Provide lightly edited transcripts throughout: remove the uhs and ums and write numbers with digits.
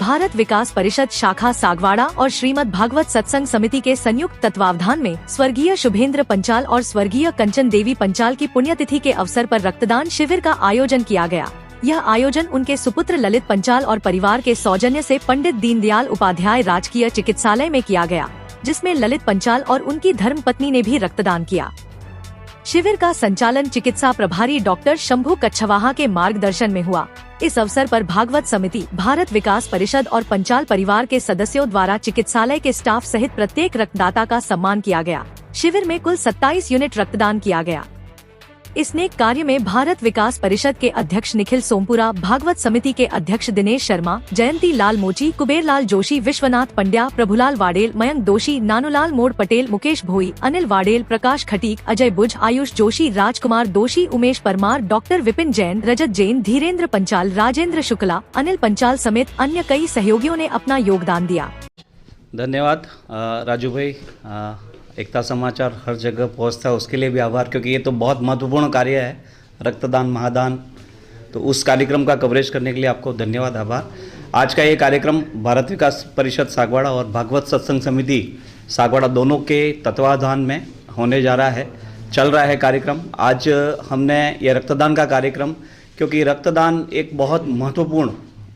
भारत विकास परिषद शाखा सागवाड़ा और श्रीमद् भागवत सत्संग समिति के संयुक्त तत्वावधान में स्वर्गीय शुभेंद्र पंचाल और स्वर्गीय कंचन देवी पंचाल की पुण्यतिथि के अवसर पर रक्तदान शिविर का आयोजन किया गया। यह आयोजन उनके सुपुत्र ललित पंचाल और परिवार के सौजन्य से पंडित दीनदयाल उपाध्याय राजकीय चिकित्सालय में किया गया, जिसमें ललित पंचाल और उनकी धर्मपत्नी ने भी रक्तदान किया। शिविर का संचालन चिकित्सा प्रभारी डॉक्टर शंभू कच्छवाहा के मार्गदर्शन में हुआ। इस अवसर पर भागवत समिति, भारत विकास परिषद और पंचाल परिवार के सदस्यों द्वारा चिकित्सालय के स्टाफ सहित प्रत्येक रक्तदाता का सम्मान किया गया। शिविर में कुल 27 यूनिट रक्तदान किया गया। इस नेक कार्य में भारत विकास परिषद के अध्यक्ष निखिल सोमपुरा, भागवत समिति के अध्यक्ष दिनेश शर्मा, जयंती लाल मोची, कुबेर लाल जोशी, विश्वनाथ पंड्या, प्रभुलाल वाडेल, मयंक दोशी, नानूलाल मोड़ पटेल, मुकेश भोई, अनिल वाडेल, प्रकाश खटीक, अजय बुझ, आयुष जोशी, राजकुमार दोशी, उमेश परमार, डॉक्टर विपिन जैन, रजत जैन, धीरेन्द्र पंचाल, राजेंद्र शुक्ला, अनिल पंचाल समेत अन्य कई सहयोगियों ने अपना योगदान दिया। धन्यवाद राजू भाई। एकता समाचार हर जगह पहुंचता है, उसके लिए भी आभार, क्योंकि ये तो बहुत महत्वपूर्ण कार्य है, रक्तदान महादान। तो उस कार्यक्रम का कवरेज करने के लिए आपको धन्यवाद, आभार। आज का ये कार्यक्रम भारत विकास परिषद सागवाड़ा और भागवत सत्संग समिति सागवाड़ा दोनों के तत्वावधान में होने जा रहा है, चल रहा है कार्यक्रम। आज हमने ये रक्तदान का कार्यक्रम, क्योंकि रक्तदान एक बहुत महत्वपूर्ण,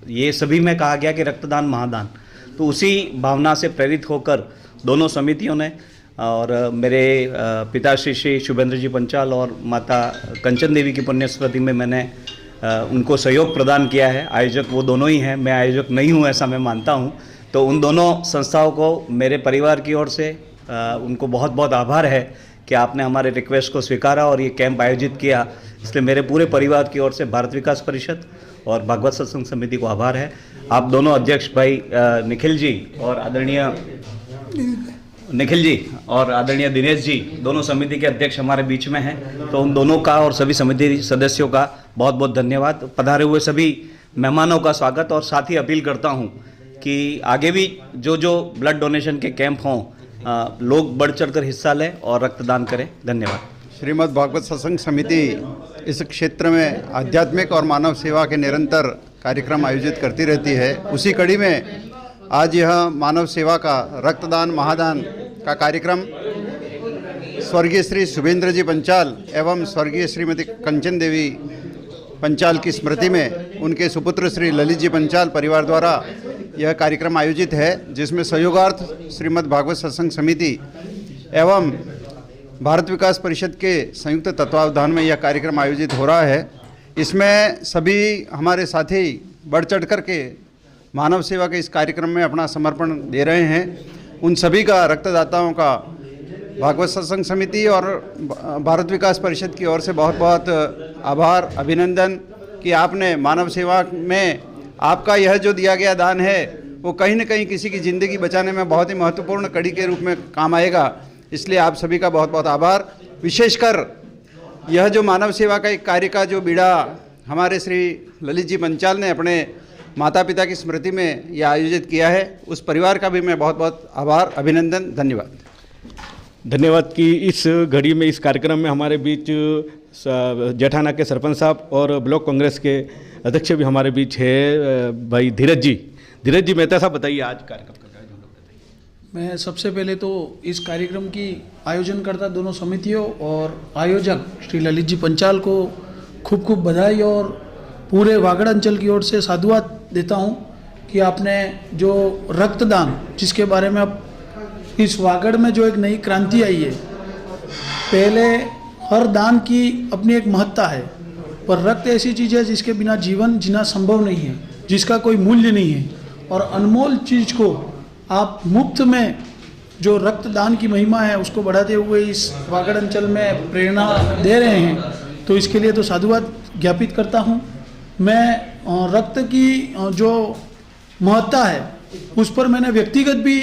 ये सभी में कहा गया कि रक्तदान महादान, तो उसी भावना से प्रेरित होकर दोनों समितियों ने और मेरे पिताश्री श्री शुभेंद्र जी पंचाल और माता कंचन देवी की पुण्य स्मृति में मैंने उनको सहयोग प्रदान किया है। आयोजक वो दोनों ही हैं, मैं आयोजक नहीं हूँ ऐसा मैं मानता हूँ। तो उन दोनों संस्थाओं को मेरे परिवार की ओर से उनको बहुत बहुत आभार है कि आपने हमारे रिक्वेस्ट को स्वीकारा और ये कैंप आयोजित किया। इसलिए मेरे पूरे परिवार की ओर से भारत विकास परिषद और भागवत सत्संग समिति को आभार है। आप दोनों अध्यक्ष भाई निखिल जी और आदरणीय दिनेश जी, दोनों समिति के अध्यक्ष हमारे बीच में हैं, तो उन दोनों का और सभी समिति सदस्यों का बहुत बहुत धन्यवाद। पधारे हुए सभी मेहमानों का स्वागत, और साथ ही अपील करता हूं कि आगे भी जो ब्लड डोनेशन के कैंप हों, लोग बढ़ चढ़कर हिस्सा लें और रक्तदान करें। धन्यवाद। श्रीमद् भागवत सत्संग समिति इस क्षेत्र में आध्यात्मिक और मानव सेवा के निरंतर कार्यक्रम आयोजित करती रहती है। उसी कड़ी में आज यह मानव सेवा का रक्तदान महादान का कार्यक्रम स्वर्गीय श्री शुभेंद्र जी पंचाल एवं स्वर्गीय श्रीमती कंचन देवी पंचाल की स्मृति में उनके सुपुत्र श्री ललित जी पंचाल परिवार द्वारा यह कार्यक्रम आयोजित है, जिसमें सहयोगार्थ श्रीमद् भागवत सत्संग समिति एवं भारत विकास परिषद के संयुक्त तत्वावधान में यह कार्यक्रम आयोजित हो रहा है। इसमें सभी हमारे साथी बढ़ चढ़ कर के मानव सेवा के इस कार्यक्रम में अपना समर्पण दे रहे हैं। उन सभी का, रक्तदाताओं का भागवत सत्संग समिति और भारत विकास परिषद की ओर से बहुत बहुत आभार, अभिनंदन कि आपने मानव सेवा में आपका यह जो दिया गया दान है वो कहीं न कहीं किसी की ज़िंदगी बचाने में बहुत ही महत्वपूर्ण कड़ी के रूप में काम आएगा। इसलिए आप सभी का बहुत बहुत आभार। विशेषकर यह जो मानव सेवा का एक कार्य का जो बीड़ा हमारे श्री ललित जी पंचाल ने अपने माता पिता की स्मृति में यह आयोजित किया है, उस परिवार का भी मैं बहुत बहुत आभार, अभिनंदन, धन्यवाद कि इस घड़ी में इस कार्यक्रम में हमारे बीच जेठाना के सरपंच साहब और ब्लॉक कांग्रेस के अध्यक्ष भी हमारे बीच है भाई धीरज जी मेहता साहब, बताइए आज कार्यक्रम का क्या बताइए। मैं सबसे पहले तो इस कार्यक्रम की आयोजनकर्ता दोनों समितियों और आयोजक श्री ललित जी पंचाल को खूब खूब बधाई और पूरे वागड़ अंचल की ओर से साधुवाद देता हूं कि आपने जो रक्तदान, जिसके बारे में अब इस वागड़ में जो एक नई क्रांति आई है, पहले हर दान की अपनी एक महत्ता है, पर रक्त ऐसी चीज़ है जिसके बिना जीवन जीना संभव नहीं है, जिसका कोई मूल्य नहीं है, और अनमोल चीज़ को आप मुफ्त में जो रक्तदान की महिमा है उसको बढ़ाते हुए इस वागड़ अंचल में प्रेरणा दे रहे हैं, तो इसके लिए तो साधुवाद ज्ञापित करता हूँ। मैं रक्त की जो महत्ता है उस पर मैंने व्यक्तिगत भी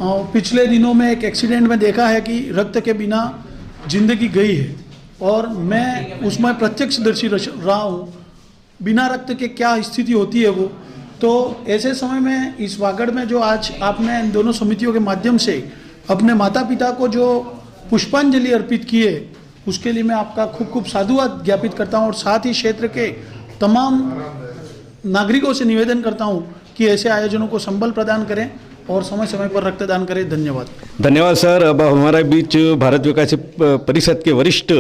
पिछले दिनों में एक एक्सीडेंट में देखा है कि रक्त के बिना जिंदगी गई है, और मैं उसमें प्रत्यक्षदर्शी रहा हूँ बिना रक्त के क्या स्थिति होती है वो। तो ऐसे समय में इस वागड़ में जो आज आपने इन दोनों समितियों के माध्यम से अपने माता पिता को जो पुष्पांजलि अर्पित की है, उसके लिए मैं आपका खूब खूब साधुवाद ज्ञापित करता हूँ, और साथ ही क्षेत्र के तमाम नागरिकों से निवेदन करता हूँ कि कि ऐसे आयोजनों को संबल प्रदान करें और समय समय पर रक्तदान करें। धन्यवाद। धन्यवाद सर। अब हमारे बीच भारत विकास परिषद के वरिष्ठ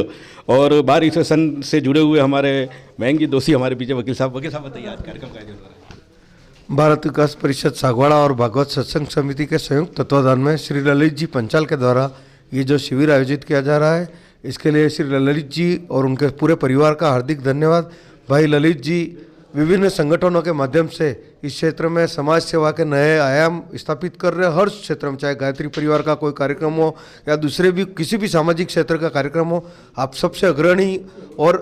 और बार एसोसिएशन से जुड़े हुए हमारे मयंक दोषी हमारे बीच वकील साहब बताइए आज कार्यक्रम का आयोजन हो रहा है। भारत विकास परिषद सागवाड़ा और भागवत सत्संग समिति के संयुक्त तत्वाधान में श्री ललित जी पंचाल के द्वारा ये जो शिविर आयोजित किया जा रहा है, इसके लिए श्री ललित जी और उनके पूरे परिवार का हार्दिक धन्यवाद। भाई ललित जी विभिन्न संगठनों के माध्यम से इस क्षेत्र में समाज सेवा के नए आयाम स्थापित कर रहे हैं। हर क्षेत्र में, चाहे गायत्री परिवार का कोई कार्यक्रम हो या दूसरे भी किसी भी सामाजिक क्षेत्र का कार्यक्रम हो, आप सबसे अग्रणी और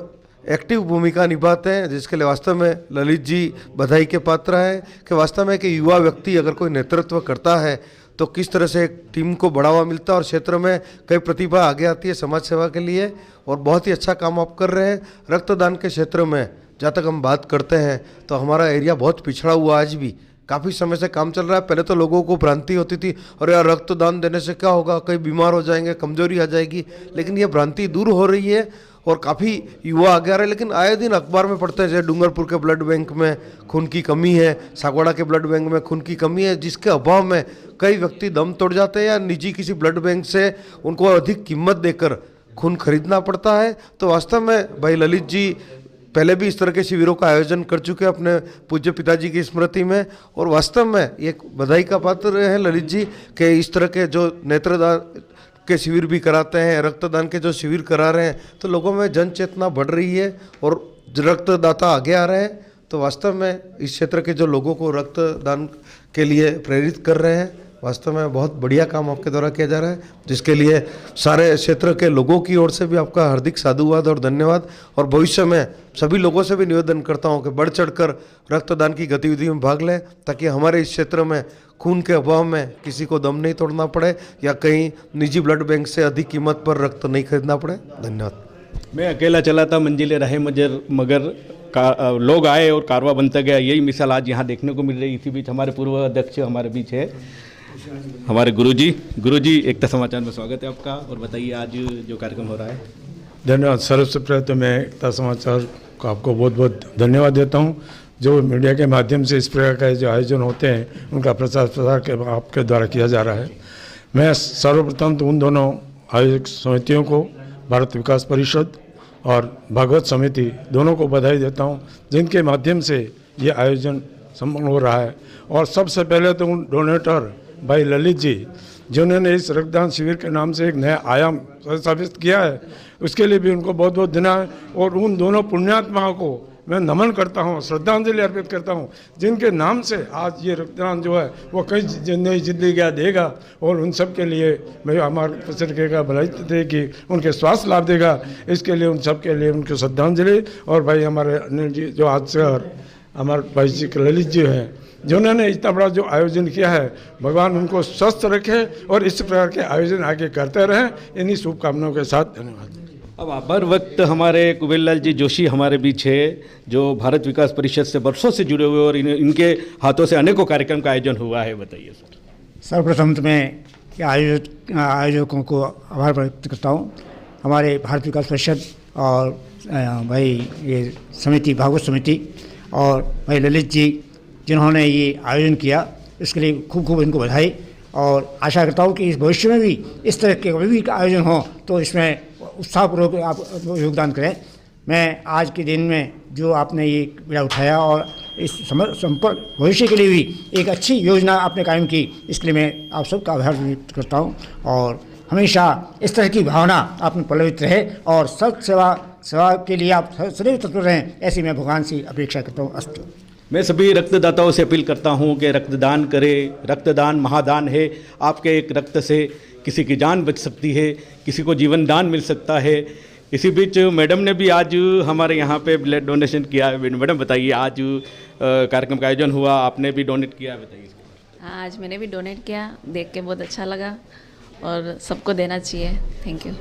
एक्टिव भूमिका निभाते हैं, जिसके लिए वास्तव में ललित जी बधाई के पात्र हैं। कि वास्तव में कि युवा व्यक्ति अगर कोई नेतृत्व करता है तो किस तरह से एक टीम को बढ़ावा मिलता है और क्षेत्र में कई प्रतिभा आगे आती है समाज सेवा के लिए, और बहुत ही अच्छा काम आप कर रहे हैं। रक्तदान के क्षेत्र में जहाँ तक हम बात करते हैं तो हमारा एरिया बहुत पिछड़ा हुआ, आज भी काफ़ी समय से काम चल रहा है। पहले तो लोगों को भ्रांति होती थी, अरे यार रक्तदान देने से क्या होगा, कई बीमार हो जाएंगे, कमजोरी आ जाएगी, लेकिन ये भ्रांति दूर हो रही है और काफ़ी युवा आगे आ रहे हैं। लेकिन आए दिन अखबार में पढ़ते हैं जैसे डूंगरपुर के ब्लड बैंक में खून की कमी है, सागवाड़ा के ब्लड बैंक में खून की कमी है, जिसके अभाव में कई व्यक्ति दम तोड़ जाते हैं या निजी किसी ब्लड बैंक से उनको अधिक कीमत देकर खून खरीदना पड़ता है। तो वास्तव में भाई ललित जी पहले भी इस तरह के शिविरों का आयोजन कर चुके हैं अपने पूज्य पिताजी की स्मृति में, और वास्तव में एक बधाई का पात्र है ललित जी के इस तरह के जो नेत्रदान के शिविर भी कराते हैं, रक्तदान के जो शिविर करा रहे हैं, तो लोगों में जन चेतना बढ़ रही है और रक्तदाता आगे आ रहे हैं। तो वास्तव में इस क्षेत्र के जो लोगों को रक्तदान के लिए प्रेरित कर रहे हैं, वास्तव में बहुत बढ़िया काम आपके द्वारा किया जा रहा है, जिसके लिए सारे क्षेत्र के लोगों की ओर से भी आपका हार्दिक साधुवाद और धन्यवाद। और भविष्य में सभी लोगों से भी निवेदन करता हूं कि बढ़ चढ़कर रक्तदान की गतिविधि में भाग लें, ताकि हमारे इस क्षेत्र में खून के अभाव में किसी को दम नहीं तोड़ना पड़े या कहीं निजी ब्लड बैंक से अधिक कीमत पर रक्त नहीं खरीदना पड़े। धन्यवाद। मैं अकेला चला था, मंजिलें रहे मगर लोग आए और कारवा बनता गया, यही मिसाल आज यहाँ देखने को मिल रही है। इसी बीच हमारे पूर्व अध्यक्ष हमारे बीच है, हमारे गुरुजी एकता समाचार में स्वागत है आपका, और बताइए आज जो कार्यक्रम हो रहा है। धन्यवाद। सबसे पहले तो मैं एकता समाचार को आपको बहुत बहुत धन्यवाद देता हूं, जो मीडिया के माध्यम से इस प्रकार के जो आयोजन होते हैं उनका प्रचार के आपके द्वारा किया जा रहा है। मैं सर्वप्रथम तो उन दोनों आयोजक समितियों को, भारत विकास परिषद और भागवत समिति, दोनों को बधाई देता हूं, जिनके माध्यम से ये आयोजन संपन्न हो रहा है। और सबसे पहले तो उन डोनेटर भाई ललित जी, जिन्होंने इस रक्तदान शिविर के नाम से एक नया आयाम स्थापित किया है, उसके लिए भी उनको बहुत बहुत धन्यवाद। और उन दोनों पुण्यात्माओं को मैं नमन करता हूँ, श्रद्धांजलि अर्पित करता हूँ, जिनके नाम से आज ये रक्तदान जो है वो कई नई जिंदगी देगा, और उन सब के लिए मैं हमारे परिषद का भलाई देगी, उनके स्वास्थ्य लाभ देगा, इसके लिए उन सब के लिए उनकी श्रद्धांजलि। और भाई हमारे अनिल जी जो आज से, और हमारे भाई जी ललित जी हैं, जिन्होंने इतना बड़ा जो आयोजन किया है, भगवान उनको स्वस्थ रखे और इस प्रकार के आयोजन आगे करते रहें, इन्हीं शुभकामनाओं के साथ धन्यवाद। अब हर वक्त हमारे कुबेरलाल जी जोशी हमारे बीच है, जो भारत विकास परिषद से वर्षों से जुड़े हुए और इनके हाथों से अनेकों कार्यक्रम का आयोजन हुआ है। बताइए सर। सर्वप्रथम तो मैं आयोजकों को आभार व्यक्त करता हूँ, हमारे भारत विकास परिषद और भाई ये समिति भागवत समिति और भाई ललित जी जिन्होंने ये आयोजन किया, इसके लिए खूब खूब इनको बधाई। और आशा करता हूँ कि इस भविष्य में भी इस तरह के कभी भी आयोजन हो तो इसमें उत्साहपूर्वक आप योगदान करें। मैं आज के दिन में जो आपने ये बीड़ा उठाया और इस भविष्य के लिए भी एक अच्छी योजना आपने कायम की, इसके लिए मैं आप सबका आभार व्यक्त करता हूँ। और हमेशा इस तरह की भावना आप में पल्लवित रहे और सब सेवा के लिए आप सदैव तत्पर रहें, ऐसी मैं भगवान से अपेक्षा करता हूँ। अस्तु। मैं सभी रक्तदाताओं से अपील करता हूं कि रक्तदान करें। रक्तदान महादान है। आपके एक रक्त से किसी की जान बच सकती है, किसी को जीवन दान मिल सकता है। इसी बीच मैडम ने भी आज हमारे यहाँ पे ब्लड डोनेशन किया है। मैडम बताइए, आज कार्यक्रम का आयोजन हुआ, आपने भी डोनेट किया, बताइए। हाँ, आज मैंने भी डोनेट किया, देख के बहुत अच्छा लगा और सबको देना चाहिए। Thank you.